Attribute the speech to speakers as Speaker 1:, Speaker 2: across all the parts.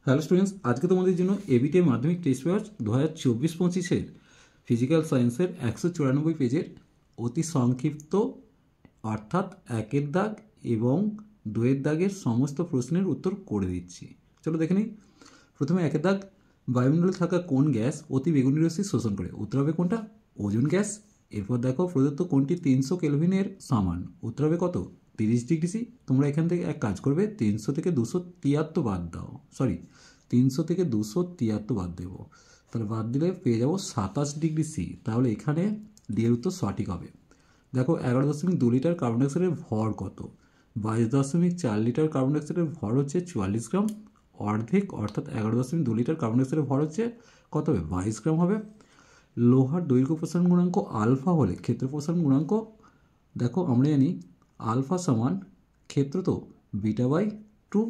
Speaker 1: Hello students, আজকে তোমাদের জন্য এবিটিএ মাধ্যমিক টেস্ট পেপার 2024-25 ফিজিক্যাল সায়েন্সের 194 পেজের অতি সংক্ষিপ্ত অর্থাৎ একের দাগ এবং দুয়ের দাগের সমস্ত প্রশ্নের উত্তর করে দিচ্ছি। চলো দেখে নিই। প্রথমে একের দাগ, বায়ুমণ্ডলে থাকা কোন গ্যাস অতি বেগুনি রশ্মি শোষণ করে? উত্তর হবে কোনটা? Ozone gas. এরপর দেখো, প্রদত্ত কোনটি 300 কেলভিনের সমান? উত্তর হবে কত? 30 ডিগ্রি সি। তোমরা এখান থেকে এক কাজ করবে, 300 থেকে 273 বাদ দাও, 300 থেকে 273 বাদ দেবো, তাহলে বাদ দিলে পেয়ে যাবো 27 ডিগ্রি সি। তাহলে এখানে ডি এর উত্তর সঠিক হবে। দেখো, 11.2 লিটার কার্বন ডাইঅক্সাইডের ভর কত? 22.4 লিটার কার্বন ডাইঅক্সাইডের ভর হচ্ছে 44 গ্রাম। অর্ধেক অর্থাৎ 11.2 লিটার কার্বন ডাইঅক্সাইডের ভর হচ্ছে কত হবে? 22 গ্রাম হবে। লোহার দৈর্ঘ্য প্রসারণ গুণাঙ্ক আলফা হলে ক্ষেত্র প্রসারণ গুণাঙ্ক, দেখো আমরা জানি আলফা সমান ক্ষেত্র তো বিটা বাই 2,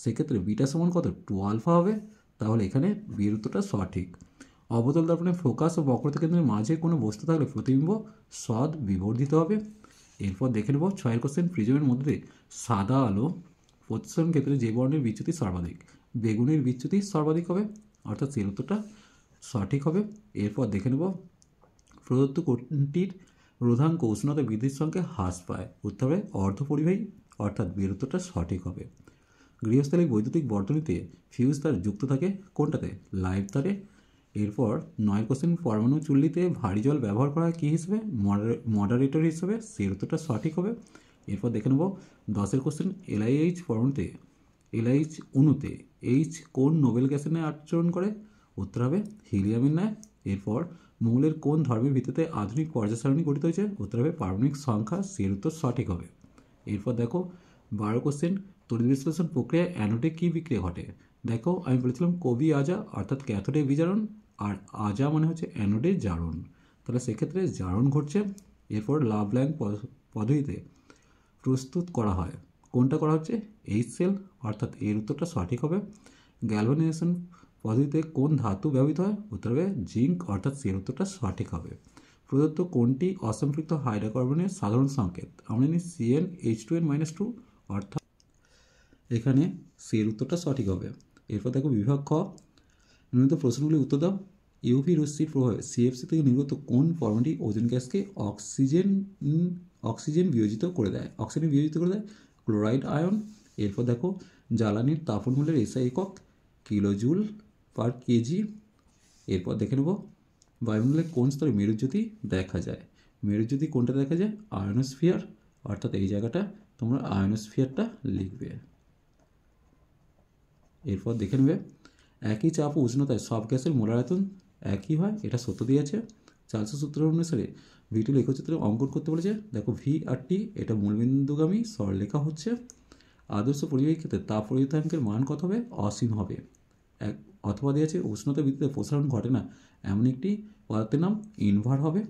Speaker 1: সেক্ষেত্রে বিটা সমান কত? 2 আলফা হবে। তাহলে এখানে বিয়ের উত্তরটা সঠিক। অবতল দর্পণে ফোকাস ও বক্রতা কেন্দ্রের মাঝে কোনো বস্তু থাকলে প্রতিবিম্ব সদ বিবর্ধিত হবে। এরপর দেখে নেব 6 কোশ্চেন, প্রিজমের মধ্যে সাদা আলো প্রতিসরণ ক্ষেত্রে যে বর্ণের বিচ্যুতি সর্বাধিক? বেগুনির বিচ্যুতি সর্বাধিক হবে, অর্থাৎ এর উত্তরটা সঠিক হবে। এরপর দেখে নেব প্রদত্ত কোনটির রোধাঙ্ক উষ্ণতা বৃদ্ধির সঙ্গে হ্রাস পায়? উত্তর হবে অর্ধপরিবাহী, অর্থাৎ বিয়ের উত্তরটা সঠিক হবে। গৃহস্থলী বৈদ্যুতিক বর্তনীতে ফিউজ তার যুক্ত থাকে কোনটাতে? লাইভ তারে। এরপর 9 কোশ্চেন, পরমাণু চুল্লিতে ভারী জল ব্যবহার করা হয় কী হিসেবে? মডারেটর হিসেবে, সেই উত্তরটা সঠিক হবে। এরপর দেখে নেব 10 কোশ্চেন, এলআইএইচ পরমাণুতে এলআইএইচ অণুতে এইচ কোন নোবেল গ্যাসের ন্যায় আচরণ করে? উত্তর হবে হিলিয়ামের ন্যায়। এরপর মৌলের কোন ধর্মের ভিত্তিতে আধুনিক পর্যায় সারণী গঠিত হয়েছে? উত্তর হবে পারমাণবিক সংখ্যা, সেই উত্তর সঠিক হবে। এরপর দেখো 12 কোশ্চেন, তড়িৎ বিশ্লেষণ প্রক্রিয়ায় অ্যানোডে কী বিক্রিয়া ঘটে? দেখো, আমি বলেছিলাম কবি আজা অর্থাৎ ক্যাথোডে বিজারণ, আর আজা মানে হচ্ছে অ্যানোডে জারণ, তাহলে সেক্ষেত্রে জারণ ঘটছে। এরপর লাভল্যাং পদ্ধতিতে প্রস্তুত করা হয় কোনটা করা হচ্ছে? এইচ সেল, অর্থাৎ এর উত্তরটা সঠিক হবে। গ্যালভানাইজেশন পদ্ধতিতে কোন ধাতু ব্যবহৃত হয়? উত্তর হবে জিঙ্ক, অর্থাৎ এর উত্তরটা সঠিক হবে। প্রদত্ত কোনটি অসম্পৃক্ত হাইড্রোকার্বনের সাধারণ সংকেত? আমরা জানি CnH2n-2, অর্থাৎ এখানে এর উত্তরটা সঠিক হবে। এরপর দেখো বিভাগ খ, নিম্নিত প্রশ্নগুলি উত্তর দাও। ইউভি রশ্মির প্রভাবে সিএফসি থেকে নির্গত কোন পরমাণুটি ওজোন গ্যাসকে অক্সিজেন বিয়োজিত করে দেয়? অক্সিজেন বিয়োজিত করে দেয় ক্লোরাইড আয়ন। এরপর দেখো জ্বালানির তাপনমূল্যের এসআই একক কিলোজুল পার কেজি। এরপর দেখে নেব বায়ুমণ্ডলে কোন স্তরে মেরুজ্যোতি দেখা যায়? মেরুজ্যোতি কোনটা দেখা যায়? আয়নোস্ফিয়ার, অর্থাৎ এই জায়গাটা তোমরা আয়নোস্ফিয়ারটা লিখবে। এরপর দেখে নেবে একই চাপ ও উষ্ণতায় সব গ্যাসের মোলার আয়তন একই হয়, এটা সত্য দিয়েছে। চার্লসের সূত্র অনুসারে ভিটি লেখচিত্রে অঙ্কন করতে বলেছে। দেখো ভি আর টি এটা মূলবিন্দুগামী সরলরেখা হচ্ছে। আদর্শ পরিবাহীর ক্ষেত্রে তাপ পরিবর্তনাঙ্কের মান কত হবে? অসীম হবে। অথবা দিয়েছে উষ্ণতা বৃদ্ধিতে প্রসারণ ঘটে না এমন একটি পদার্থের নাম ইনভার হবে।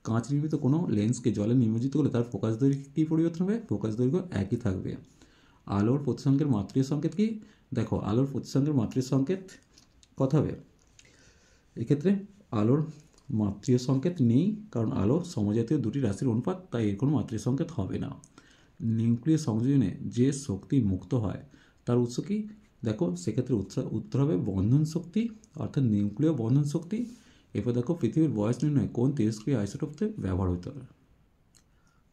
Speaker 1: কাঁচ নির্মিত কোনো লেন্সকে জলে নিমজ্জিত করলে তার ফোকাস দৈর্ঘ্য কী পরিবর্তন হবে? ফোকাস দৈর্ঘ্য একই থাকবে। আলোর প্রতিসংখ্যের মাত্রীয় সংকেত কি? দেখো, আলোর প্রতিসংখ্যের মাত্রীয় সংকেত কত হবে? এক্ষেত্রে আলোর মাত্রীয় সংকেত নেই, কারণ আলো সমজাতীয় দুটি রাশির অনুপাত, তাই এর কোনো মাত্রীয় সংকেত হবে না। নিউক্লিয় সংযোজনে যে শক্তি মুক্ত হয় তার উৎস কি? দেখো, সেক্ষেত্রে উত্তর হবে বন্ধন শক্তি, অর্থাৎ নিউক্লিয় বন্ধন শক্তি। এরপর দেখো পৃথিবীর বয়স নির্ণয় কোন তেজস্ক্রিয় আইসোটোপতে ব্যবহার হতে হবে?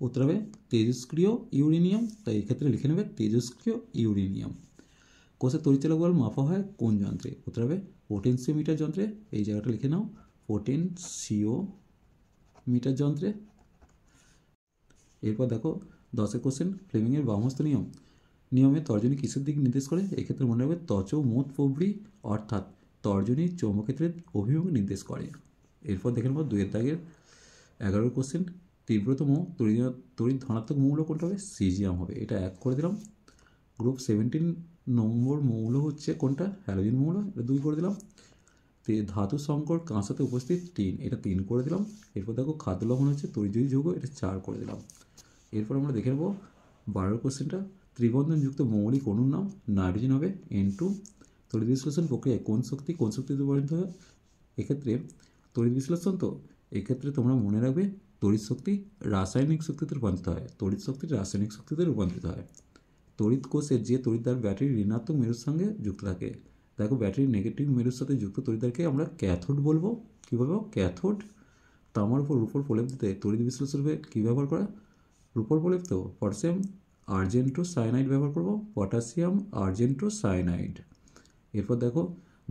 Speaker 1: উত্তর হবে তেজস্ক্রিয় ইউরেনিয়াম, তাই এক্ষেত্রে লিখে নেবে তেজস্ক্রিয় ইউরেনিয়াম। কোষের তড়িৎচালক বল মাপা হয় কোন যন্ত্রে? উত্তর হবে পোটেনশিওমিটার যন্ত্রে, এই জায়গাটা লিখে নাও পোটেনশিওমিটার যন্ত্রে। এরপর দেখো 10 কোশ্চেন, ফ্লেমিংয়ের বামহস্ত নিয়মে তর্জনী কিসের দিক নির্দেশ করে? এক্ষেত্রে মনে রাখবে মোত প্রভৃতি, অর্থাৎ তর্জনী চৌম্বক্ষেত্রের অভিমুখ নির্দেশ করে। এরপর দেখে নেব 2 দাগের 11 কোশ্চেন, তীব্রতম তড়িৎ ধনাত্মক মৌল কোনটা হবে? সিজিয়াম হবে, এটা 1 করে দিলাম। গ্রুপ 17 নম্বর মৌল হচ্ছে কোনটা? হ্যালোজেন মৌল, এটা 2 করে দিলাম। ধাতু সংকর কাঁসাতে উপস্থিত টিন, এটা 3 করে দিলাম। এরপর দেখো খাদ্য লবণ হচ্ছে তৈজয়ী যৌগ, এটা 4 করে দিলাম। এরপর আমরা দেখে নেব 12 কোশ্চেনটা, ত্রিবন্ধনযুক্ত মৌলিক অণুর নাম? নাইট্রোজেন হবে N2। তড়িৎ বিশ্লেষণ প্রক্রিয়ায় কোন শক্তিতে পরিণত হয়? এক্ষেত্রে তড়িৎ বিশ্লেষণ, তো এক্ষেত্রে তোমরা মনে রাখবে তড়িৎ শক্তি রাসায়নিক শক্তিতে রূপান্তরিত হয়, তড়িৎ শক্তি রাসায়নিক শক্তিতে রূপান্তরিত হয়। তড়িৎ কোষের যে তড়িৎদ্বার ব্যাটারি ঋণাত্মক মেরুর সঙ্গে যুক্ত থাকে দেখো ব্যাটারির নেগেটিভ মেরুর সাথে যুক্ত তড়িৎদ্বারকে আমরা ক্যাথোড বলবো। কী বলবো? ক্যাথোড। তামার উপর রূপোর প্রলেপ দিতে তড়িৎ বিশ্লেষণে কী ব্যবহার করা? রূপোর প্রলেপ তো পটাশিয়াম আর্জেন্টো সায়ানাইড ব্যবহার করব, পটাশিয়াম আর্জেন্টো সায়ানাইড। এরপর দেখো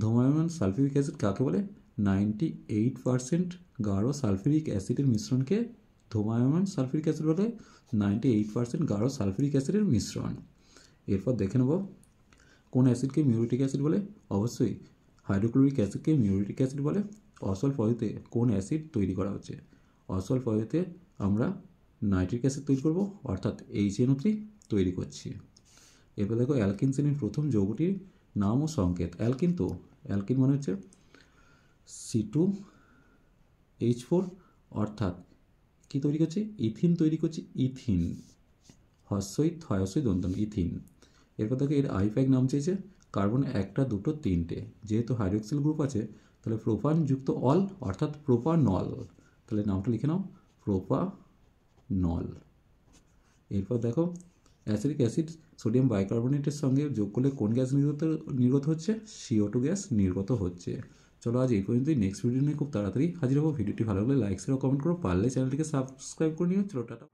Speaker 1: ধূমায়মান সালফিউরিক অ্যাসিড কাকে বলে? 98% গাঢ় সালফিউরিক অ্যাসিডের মিশ্রণকে ধূমায়মান সালফিউরিক অ্যাসিড বলে। 98% গাঢ় সালফিউরিক অ্যাসিডের মিশ্রণ। এরপর দেখে নেব কোন অ্যাসিডকে মিউরিটিক অ্যাসিড বলে? অবশ্যই হাইড্রোক্লোরিক অ্যাসিডকে মিউরিটিক অ্যাসিড বলে। অসল পদ্ধতিতে কোন অ্যাসিড তৈরি করা হচ্ছে? অসল পদ্ধতিতে আমরা নাইট্রিক অ্যাসিড তৈরি করব, অর্থাৎ HNO3 তৈরি করছি। এরপর দেখো অ্যালকিন শ্রেণীর প্রথম যৌগটির নাম ও সংকেত। অ্যালকিন তো অ্যালকিন মানে হচ্ছে C2H4, অর্থাৎ কি তৈরি করছে? ইথিন তৈরি করছে। ইথিন, হস্যই থয়সই দন্তন, ইথিন। এরপর দেখো এর আইপ্যাক নাম চেয়েছে কার্বন একটা দুটো তিনটে, যেহেতু হাইড্রোক্সিল গ্রুপ আছে তাহলে প্রোপান যুক্ত অল, অর্থাৎ প্রোপানল। তাহলে নামটা লিখে নাও প্রোপানল। এরপর দেখো অ্যাসিডিক অ্যাসিড সোডিয়াম বাইকার্বনেটের সঙ্গে যোগ করলে কোন গ্যাস নির্গত হচ্ছে? CO2 গ্যাস নির্গত হচ্ছে। চলো আজ এই পর্যন্তই। নেক্সট ভিডিও নিয়ে খুব তাড়াতাড়ি হাজির হবো। ভিডিওটি ভালো লাগলে লাইক শেয়ার ও কমেন্ট করো, পারলে চ্যানেলটিকে সাবস্ক্রাইব করে নিও। চলো টাটা।